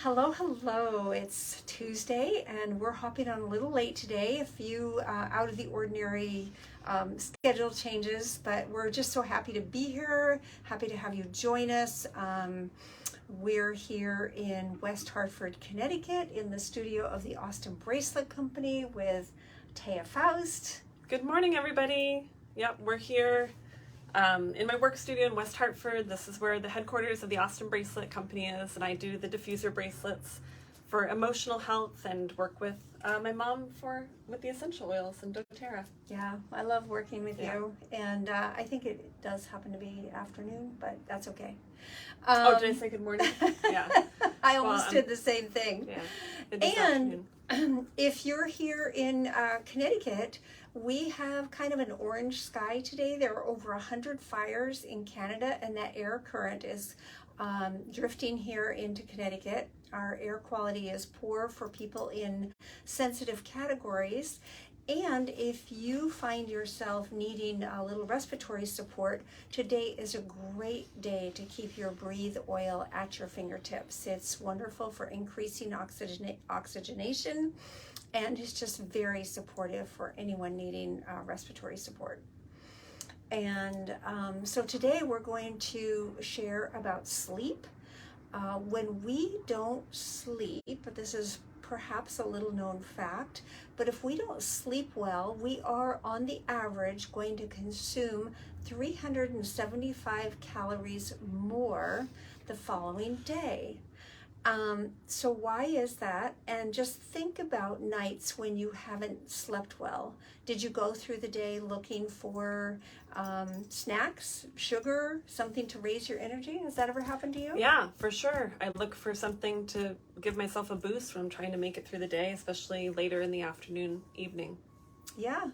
Hello, hello. It's Tuesday and we're hopping on a little late today. A few out of the ordinary schedule changes, but we're just so happy to be here. Happy to have you join us. We're here in West Hartford, Connecticut in the studio of the Austin Bracelet Company with Taia Faust. Good morning, everybody. Yep, we're here in my work studio in West Hartford. This is where the headquarters of the Austin Bracelet Company is, and I do the diffuser bracelets for emotional health and work with my mom with the essential oils and doTERRA. Yeah, I love working with you, and I think it does happen to be afternoon, but that's okay. Oh, did I say good morning? Yeah. I almost did the same thing. Yeah. It is afternoon. If you're here in Connecticut, we have kind of an orange sky today. There are over 100 fires in Canada, and that air current is drifting here into Connecticut. Our air quality is poor for people in sensitive categories. And if you find yourself needing a little respiratory support, today is a great day to keep your Breathe oil at your fingertips. It's wonderful for increasing oxygenation, and it's just very supportive for anyone needing respiratory support. And so today we're going to share about sleep. When we don't sleep, this is perhaps a little known fact, but if we don't sleep well, we are on the average going to consume 375 calories more the following day. So why is that? And just think about nights when you haven't slept well. Did you go through the day looking for snacks, sugar, something to raise your energy? Has that ever happened to you? Yeah, for sure. I look for something to give myself a boost when I'm trying to make it through the day, especially later in the afternoon, evening. Yeah.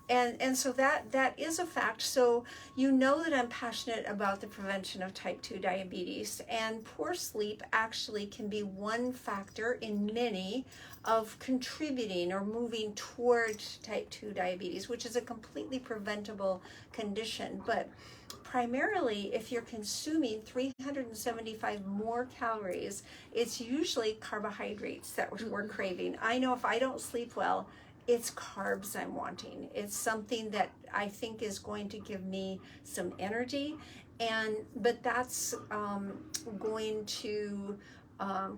And so that is a fact. So you know that I'm passionate about the prevention of type 2 diabetes, and poor sleep actually can be one factor in many of contributing or moving toward type 2 diabetes, which is a completely preventable condition. But primarily, if you're consuming 375 more calories, it's usually carbohydrates that we're craving. I know if I don't sleep well, it's carbs I'm wanting. It's something that I think is going to give me some energy, but that's going to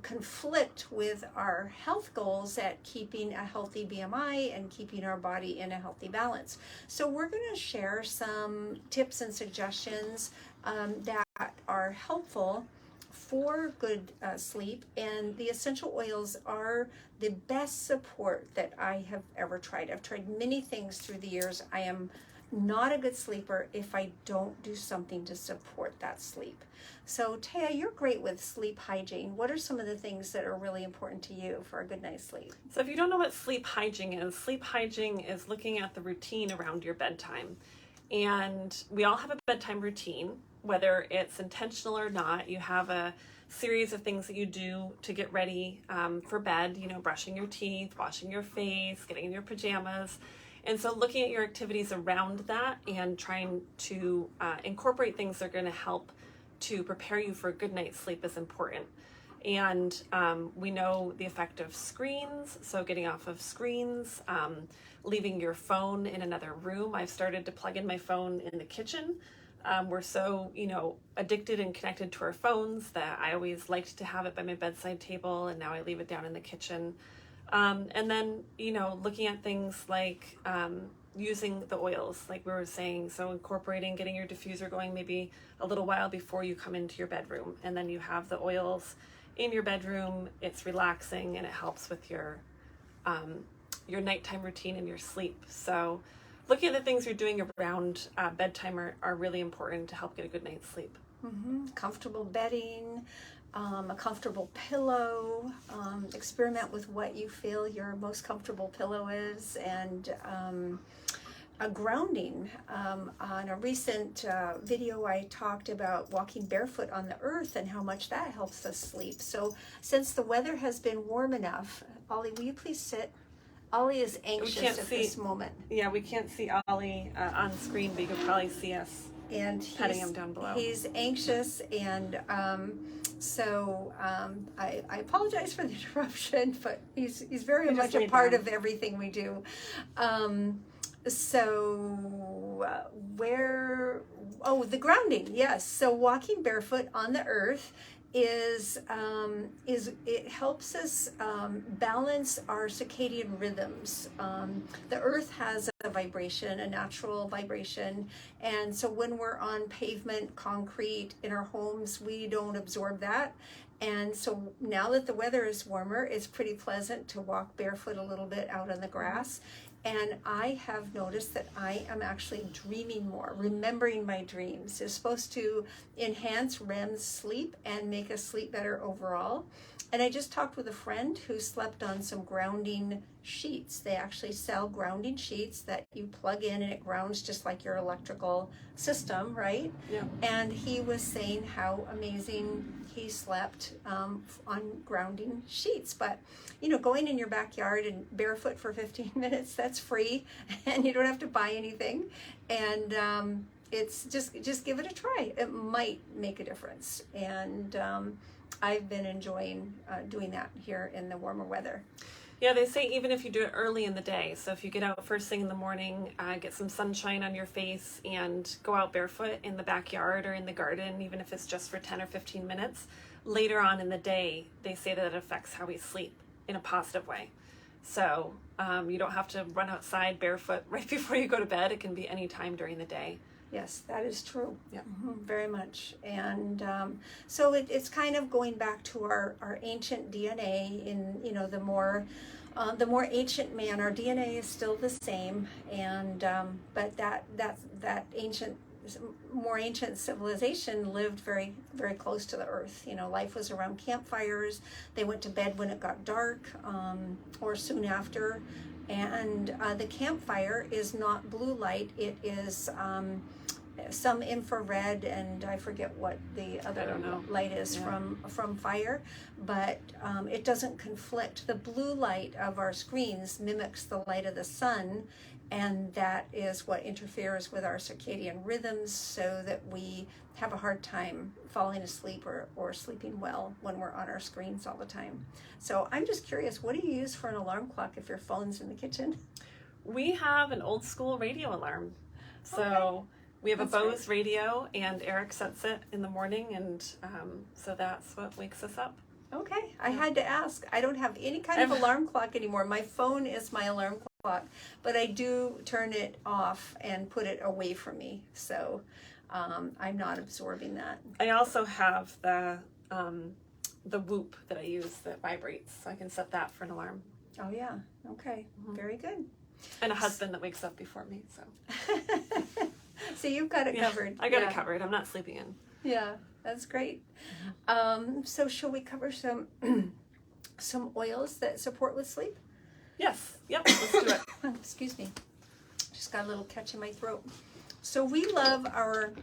conflict with our health goals at keeping a healthy BMI and keeping our body in a healthy balance. So we're going to share some tips and suggestions that are helpful for good sleep, and the essential oils are the best support that I have ever tried. I've tried many things through the years. I am not a good sleeper if I don't do something to support that sleep. So Taia, you're great with sleep hygiene. What are some of the things that are really important to you for a good night's sleep? So if you don't know what sleep hygiene is looking at the routine around your bedtime. And we all have a bedtime routine, whether it's intentional or not. You have a series of things that you do to get ready for bed, brushing your teeth, washing your face, getting in your pajamas. And so looking at your activities around that and trying to incorporate things that are going to help to prepare you for a good night's sleep is important. And we know the effect of screens, so getting off of screens, leaving your phone in another room. I've started to plug in my phone in the kitchen. We're so, addicted and connected to our phones that I always liked to have it by my bedside table, and now I leave it down in the kitchen. And then, looking at things like using the oils, like we were saying, so incorporating, getting your diffuser going maybe a little while before you come into your bedroom, and then you have the oils in your bedroom. It's relaxing and it helps with your nighttime routine and your sleep. So looking at the things you're doing around bedtime are really important to help get a good night's sleep. Mm-hmm. Comfortable bedding, a comfortable pillow, experiment with what you feel your most comfortable pillow is, and a grounding. On a recent video, I talked about walking barefoot on the earth and how much that helps us sleep. So since the weather has been warm enough, Ollie, will you please sit? Ollie is anxious at this moment. Yeah, we can't see Ollie on screen, but you can probably see us and petting him down below. He's anxious, and I apologize for the interruption, but he's very much a part of everything we do. The grounding, yes. So walking barefoot on the earth is it helps us balance our circadian rhythms. The earth has a vibration, a natural vibration, and so when we're on pavement, concrete in our homes, we don't absorb that. And so now that the weather is warmer, it's pretty pleasant to walk barefoot a little bit out on the grass. And I have noticed that I am actually dreaming more. Remembering my dreams is supposed to enhance REM sleep and make us sleep better overall. And I just talked with a friend who slept on some grounding sheets. They actually sell grounding sheets that you plug in and it grounds just like your electrical system, right? Yeah. And he was saying how amazing he slept on grounding sheets. But going in your backyard and barefoot for 15 minutes, that's free, and you don't have to buy anything. And it's just give it a try. It might make a difference. And I've been enjoying doing that here in the warmer weather. Yeah, they say even if you do it early in the day, so if you get out first thing in the morning, get some sunshine on your face and go out barefoot in the backyard or in the garden, even if it's just for 10 or 15 minutes, later on in the day, they say that it affects how we sleep in a positive way. So you don't have to run outside barefoot right before you go to bed. It can be any time during the day. Yes, that is true. Yeah, very much. And so it's kind of going back to our ancient DNA. In the more ancient man, our DNA is still the same, and but that more ancient civilization lived very, very close to the earth. Life was around campfires. They went to bed when it got dark, or soon after. And the campfire is not blue light. It is some infrared, and I forget what the other light is from fire, but it doesn't conflict. The blue light of our screens mimics the light of the sun, and that is what interferes with our circadian rhythms, so that we have a hard time falling asleep or sleeping well when we're on our screens all the time. So I'm just curious, what do you use for an alarm clock if your phone's in the kitchen? We have an old school radio alarm. So okay. We have a Bose radio, and Eric sets it in the morning, and so that's what wakes us up. Okay, I had to ask. I don't have any kind of alarm clock anymore. My phone is my alarm clock, but I do turn it off and put it away from me. So I'm not absorbing that. I also have the Whoop that I use that vibrates, so I can set that for an alarm. Oh yeah, okay, very good. And a husband that wakes up before me, so. So you've got it covered. I got it covered. I'm not sleeping in. Yeah, that's great. So shall we cover some oils that support with sleep? Yes. Yep. Let's do it. Excuse me. Just got a little catch in my throat. So we love our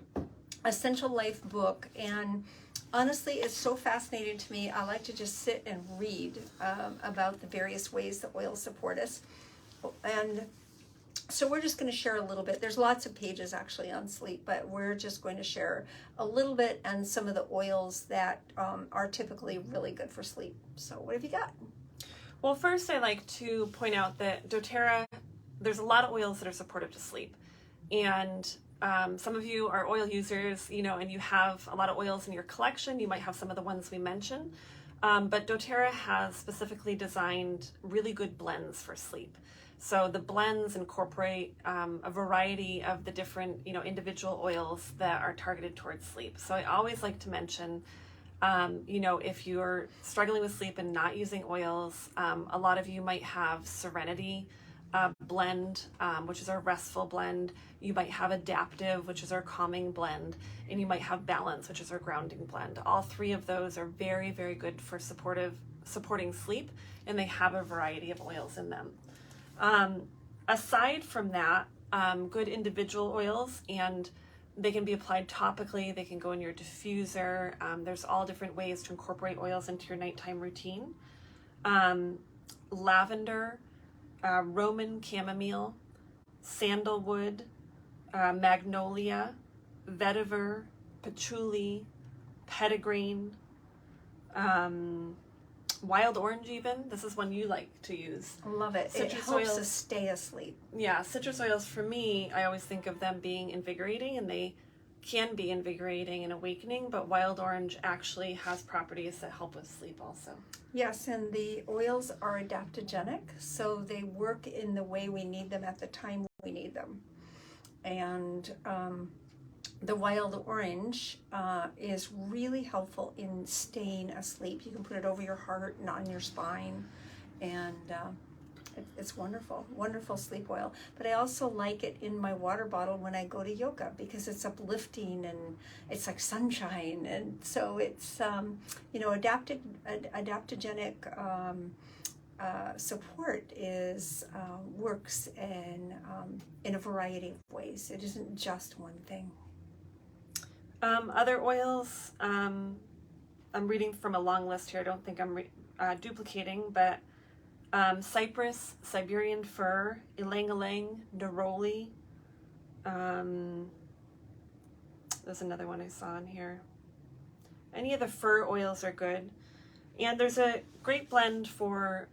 Essential Life book, and honestly, it's so fascinating to me. I like to just sit and read about the various ways that oils support us. And so we're just going to share a little bit. There's lots of pages actually on sleep, but we're just going to share a little bit and some of the oils that are typically really good for sleep. So what have you got? Well, first I like to point out that doTERRA, there's a lot of oils that are supportive to sleep. And some of you are oil users, and you have a lot of oils in your collection. You might have some of the ones we mentioned. But doTERRA has specifically designed really good blends for sleep. So the blends incorporate a variety of the different, individual oils that are targeted towards sleep. So I always like to mention, if you're struggling with sleep and not using oils, a lot of you might have Serenity blend, which is our restful blend. You might have Adaptive, which is our calming blend. And you might have Balance, which is our grounding blend. All three of those are very, very good for supporting sleep, and they have a variety of oils in them. Aside from that, good individual oils, and they can be applied topically. They can go in your diffuser. There's all different ways to incorporate oils into your nighttime routine. Lavender, Roman chamomile, sandalwood, magnolia, vetiver, patchouli, petitgreen, wild orange even. This is one you like to use. I love it. It helps us stay asleep. Yeah, citrus oils for me, I always think of them being invigorating, and they can be invigorating and awakening, but wild orange actually has properties that help with sleep also. Yes, and the oils are adaptogenic, so they work in the way we need them at the time we need them. And the wild orange is really helpful in staying asleep. You can put it over your heart and on your spine, and it's wonderful, wonderful sleep oil. But I also like it in my water bottle when I go to yoga because it's uplifting and it's like sunshine, and so it's adaptogenic support is works in a variety of ways. It isn't just one thing. Other oils, I'm reading from a long list here. I don't think I'm duplicating, but cypress, Siberian fir, ylang-ylang, neroli. There's another one I saw in here. Any of the fir oils are good. And there's a great blend for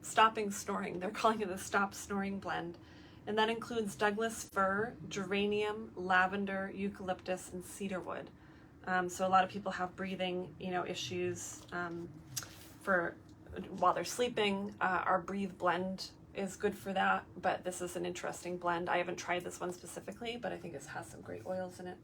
stopping snoring. They're calling it the Stop Snoring Blend. And that includes Douglas fir, geranium, lavender, eucalyptus, and cedarwood. So a lot of people have breathing, issues while they're sleeping. Our Breathe blend is good for that, but this is an interesting blend. I haven't tried this one specifically, but I think it has some great oils in it.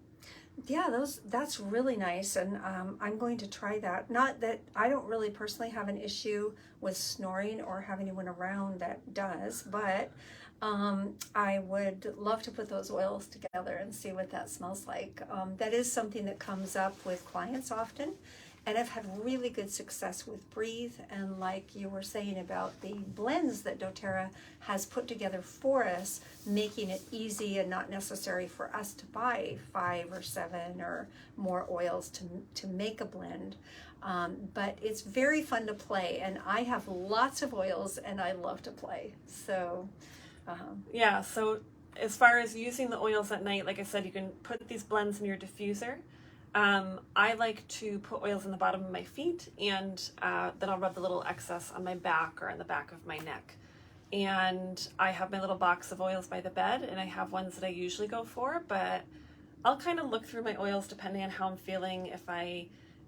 Yeah, that's really nice, and I'm going to try that. Not that I don't really personally have an issue with snoring or have anyone around that does, but I would love to put those oils together and see what that smells like. That is something that comes up with clients often, and I've had really good success with Breathe, and like you were saying about the blends that doTERRA has put together for us, making it easy and not necessary for us to buy 5 or 7 or more oils to make a blend. But it's very fun to play, and I have lots of oils and I love to play. So yeah, so as far as using the oils at night, like I said, you can put these blends in your diffuser. I like to put oils in the bottom of my feet, and then I'll rub the little excess on my back or on the back of my neck. And I have my little box of oils by the bed, and I have ones that I usually go for, but I'll kind of look through my oils depending on how I'm feeling. If I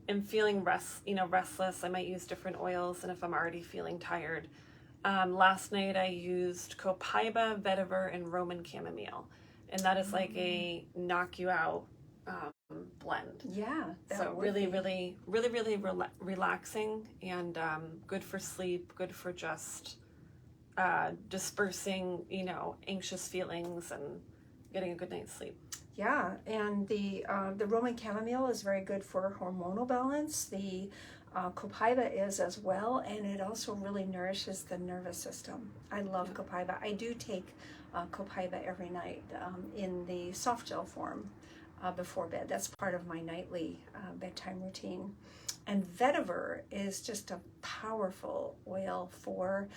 am feeling restless, I might use different oils, and if I'm already feeling tired. Last night I used copaiba, vetiver, and Roman chamomile, and that is like a knock you out blend. Yeah. So really relaxing and good for sleep, good for just dispersing, anxious feelings and getting a good night's sleep. Yeah, and the Roman chamomile is very good for hormonal balance. The copaiba is as well, and it also really nourishes the nervous system. I love copaiba. I do take copaiba every night in the soft gel form before bed. That's part of my nightly bedtime routine. And vetiver is just a powerful oil for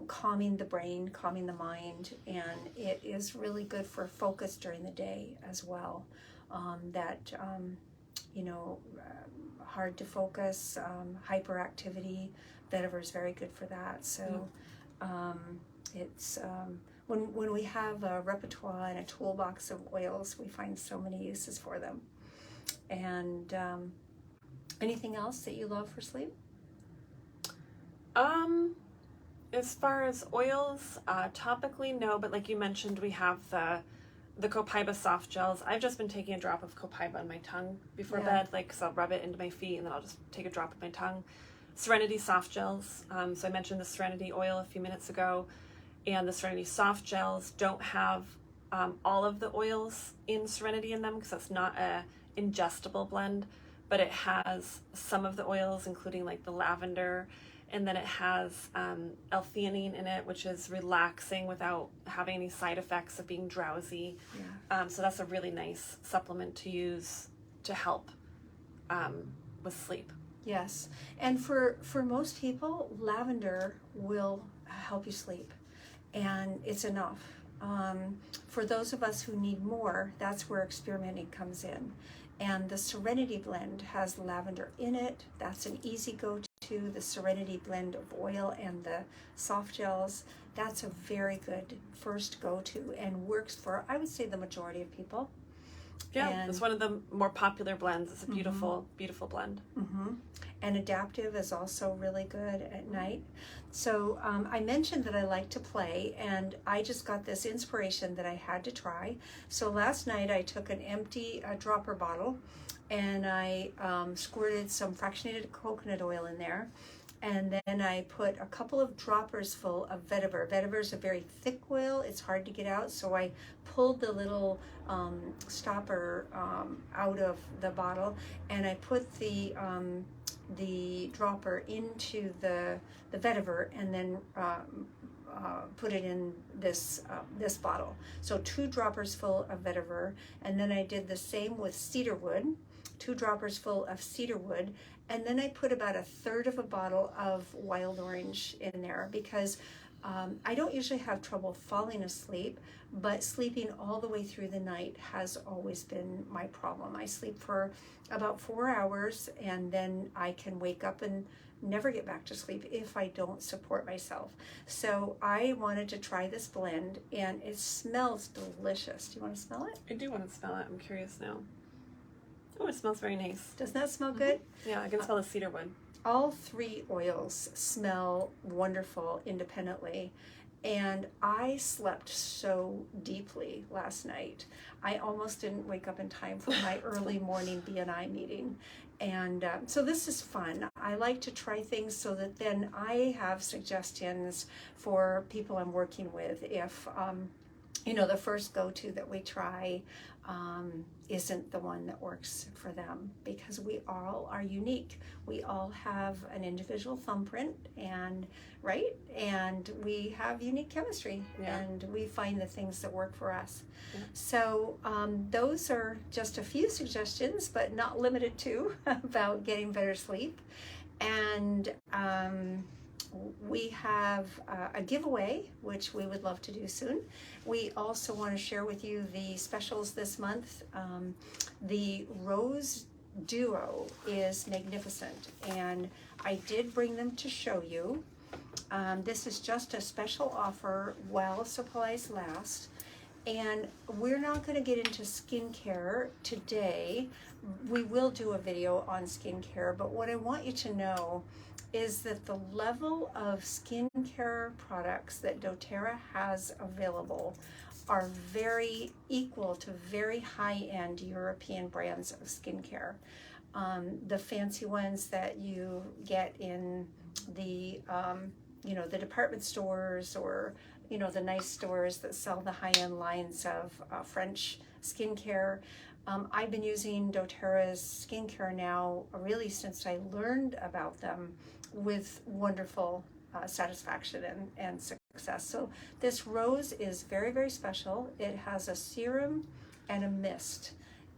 calming the brain, calming the mind, and it is really good for focus during the day as well. Hard to focus, hyperactivity, vetiver is very good for that. So it's when we have a repertoire and a toolbox of oils, we find so many uses for them. And anything else that you love for sleep? As far as oils, topically, no, but like you mentioned, we have the copaiba soft gels. I've just been taking a drop of copaiba on my tongue before bed, because I'll rub it into my feet and then I'll just take a drop of my tongue. Serenity soft gels. So I mentioned the Serenity oil a few minutes ago, and the Serenity soft gels don't have all of the oils in Serenity in them because that's not a ingestible blend, but it has some of the oils, including like the lavender, and then it has L-theanine in it, which is relaxing without having any side effects of being drowsy. Yeah. So that's a really nice supplement to use to help with sleep. Yes, and for most people, lavender will help you sleep, and it's enough. For those of us who need more, that's where experimenting comes in. And the Serenity blend has lavender in it. That's an easy go-to. The Serenity blend of oil and the soft gels, that's a very good first go-to and works for, I would say, the majority of people. Yeah, And it's one of the more popular blends. It's a beautiful, beautiful blend. And Adaptive is also really good at night. So I mentioned that I like to play, and I just got this inspiration that I had to try. So last night I took an empty dropper bottle, and I squirted some fractionated coconut oil in there. And then I put a couple of droppers full of vetiver. Vetiver is a very thick oil. It's hard to get out. So I pulled the little stopper out of the bottle, and I put the dropper into the vetiver, and then put it in this bottle. So 2 droppers full of vetiver, and then I did the same with cedarwood, 2 droppers full of cedarwood, and then I put about 1/3 of a bottle of wild orange in there because I don't usually have trouble falling asleep, but sleeping all the way through the night has always been my problem. I sleep for about 4 hours, and then I can wake up and never get back to sleep if I don't support myself. So I wanted to try this blend, and it smells delicious. Do you want to smell it? I do want to smell it. I'm curious now. Oh, it smells very nice. Doesn't that smell good? Yeah, I can smell the cedarwood. All 3 oils smell wonderful independently, and I slept so deeply last night. I almost didn't wake up in time for my early morning BNI meeting, and so this is fun. I like to try things so that then I have suggestions for people I'm working with if the first go-to that we try isn't the one that works for them, because we all are unique. We all have an individual thumbprint, and we have unique chemistry, and we find the things that work for us. So those are just a few suggestions, but not limited to, about getting better sleep. And we have a giveaway, which we would love to do soon. We also want to share with you the specials this month. The Rose Duo is magnificent, and I did bring them to show you. This is just a special offer while supplies last. And we're not going to get into skincare today. We will do a video on skincare, but what I want you to know is that the level of skincare products that doTERRA has available are very equal to very high-end European brands of skincare. The fancy ones that you get in the department stores, or the nice stores that sell the high-end lines of French skincare. I've been using doTERRA's skincare now really since I learned about them, with wonderful satisfaction and success. So this rose is very, very special. It has a serum and a mist,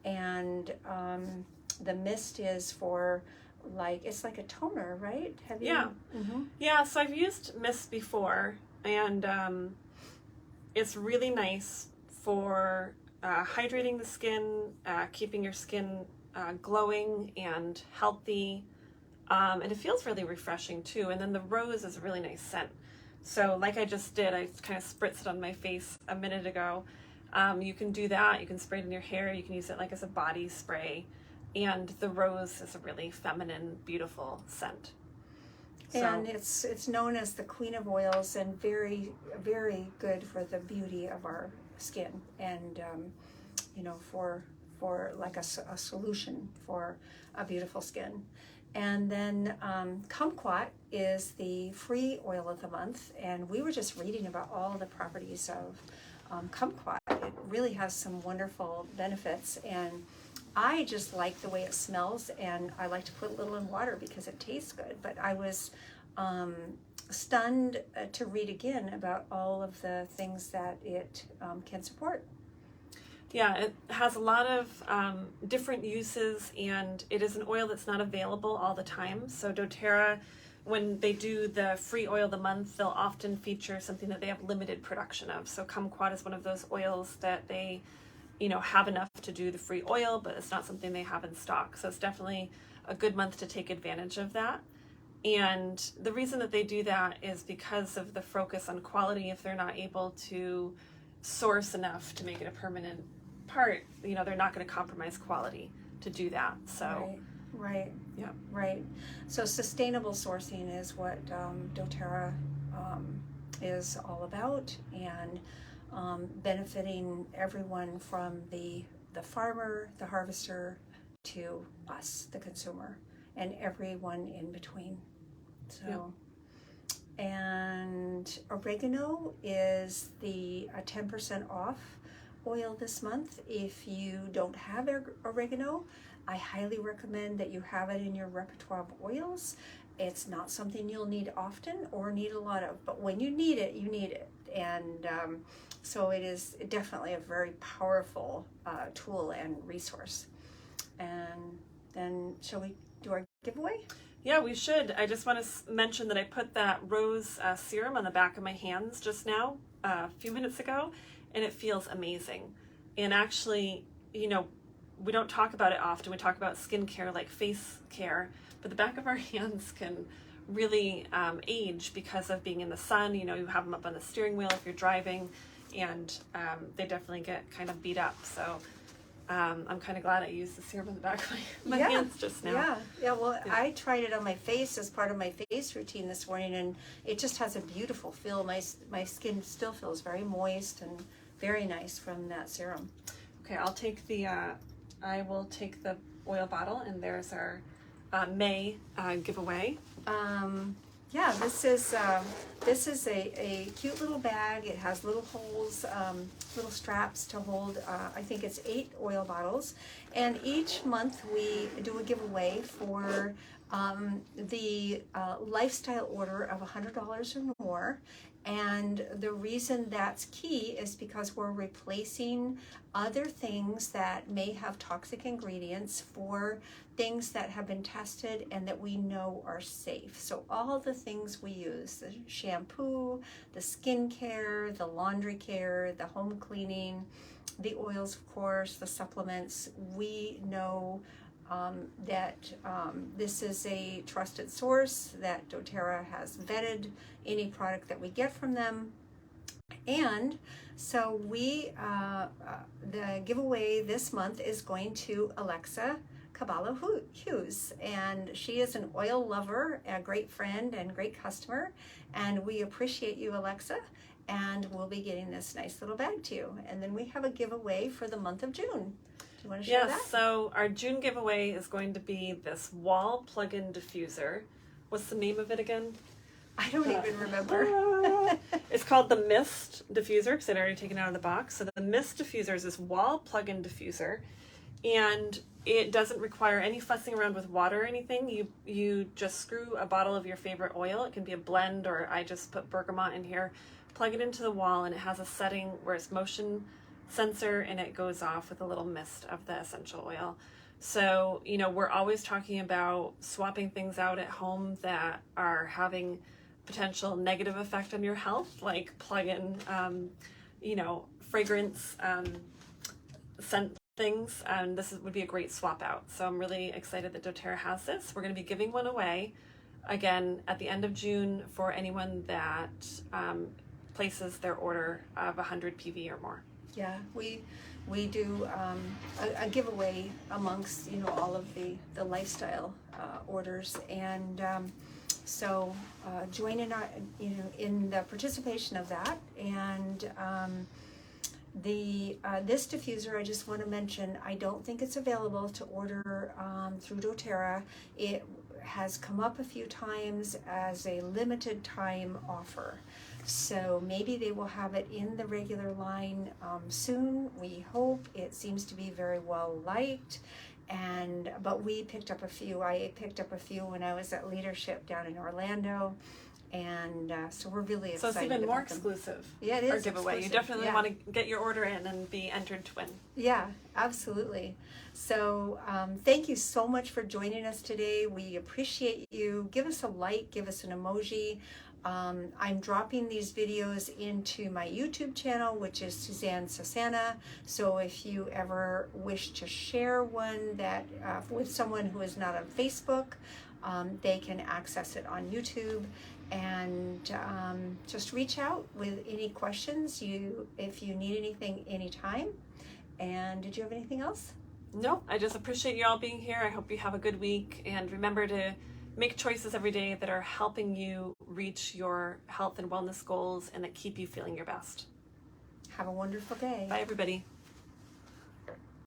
and the mist is for it's like a toner, right? Have you? Yeah. Yeah, so I've used mist before, and it's really nice for hydrating the skin, keeping your skin glowing and healthy, and it feels really refreshing too. And then the rose is a really nice scent. So like I just did, I kind of spritzed it on my face a minute ago. You can do that. You can spray it in your hair. You can use it like as a body spray. And the rose is a really feminine, beautiful scent. So, and it's known as the queen of oils, and very, very good for the beauty of our skin, and for like a solution for a beautiful skin. And then kumquat is the free oil of the month, and we were just reading about all the properties of kumquat. It really has some wonderful benefits, and I just like the way it smells, and I like to put a little in water because it tastes good. But I was stunned to read again about all of the things that it can support. Yeah, it has a lot of different uses, and it is an oil that's not available all the time. So doTERRA when they do the free oil of the month, they'll often feature something that they have limited production of. So kumquat is one of those oils that they, have enough to do the free oil, but it's not something they have in stock. So it's definitely a good month to take advantage of that. And the reason that they do that is because of the focus on quality. If they're not able to source enough to make it a permanent part, they're not going to compromise quality to do that. So right. Yeah. Right. So sustainable sourcing is what doTERRA is all about, and benefiting everyone from the farmer, the harvester, to us, the consumer, and everyone in between. So, and oregano is the 10% off oil this month. If you don't have oregano, I highly recommend that you have it in your repertoire of oils. It's not something you'll need often or need a lot of, but when you need it, you need it. And so it is definitely a very powerful tool and resource. And then shall we do our giveaway? Yeah, we should. I just want to mention that I put that rose serum on the back of my hands just now, a few minutes ago, and it feels amazing. And actually, we don't talk about it often. We talk about skincare like face care, but the back of our hands can really age because of being in the sun. You have them up on the steering wheel if you're driving, and they definitely get kind of beat up. So I'm kind of glad I used the serum on the back of my hands just now. Yeah. Well, I tried it on my face as part of my face routine this morning, and it just has a beautiful feel. My skin still feels very moist and very nice from that serum. Okay, I will take the oil bottle, and there's our May giveaway. Yeah, this is a cute little bag. It has little holes, little straps to hold. I think it's 8 oil bottles, and each month we do a giveaway for the lifestyle order of $100 or more. And the reason that's key is because we're replacing other things that may have toxic ingredients for things that have been tested and that we know are safe. So all the things we use, the shampoo, the skincare, the laundry care, the home cleaning, the oils, of course, the supplements, we know that this is a trusted source, that doTERRA has vetted any product that we get from them. And so the giveaway this month is going to Alexa Caballo Hughes, and she is an oil lover, a great friend and great customer, and we appreciate you, Alexa, and we'll be getting this nice little bag to you. And then we have a giveaway for the month of June. Do you want to share that? Yes, so our June giveaway is going to be this wall plug-in diffuser. What's the name of it again? I don't even remember. It's called the Mist diffuser because I'd already taken it out of the box. So the Mist diffuser is this wall plug-in diffuser, and it doesn't require any fussing around with water or anything. You just screw a bottle of your favorite oil. It can be a blend, or I just put bergamot in here, plug it into the wall, and it has a setting where it's motion sensor, and it goes off with a little mist of the essential oil. So, we're always talking about swapping things out at home that are having potential negative effect on your health, like plug-in, fragrance, scent things, and this would be a great swap out. So I'm really excited that doTERRA has this. We're going to be giving one away again at the end of June for anyone that places their order of 100 PV or more. Yeah, we do a giveaway amongst all of the lifestyle orders, and so join in our in the participation of that. And this diffuser, I just want to mention, I don't think it's available to order through doTERRA. It has come up a few times as a limited time offer. So maybe they will have it in the regular line soon. We hope. It seems to be very well liked, but we picked up a few. I picked up a few when I was at Leadership down in Orlando, And so we're really So excited. it's even more about them. exclusive. Yeah, it is Our giveaway. exclusive. You definitely Yeah. want to get your order in and be entered to win. Yeah, absolutely. So thank you so much for joining us today. We appreciate you. Give us a like, give us an emoji. I'm dropping these videos into my YouTube channel, which is Susanne Cesana. So if you ever wish to share one that with someone who is not on Facebook, they can access it on YouTube. And just reach out with any questions. If you need anything anytime. And did you have anything else? No, I just appreciate you all being here. I hope you have a good week, and remember to make choices every day that are helping you reach your health and wellness goals and that keep you feeling your best. Have a wonderful day. Bye, everybody.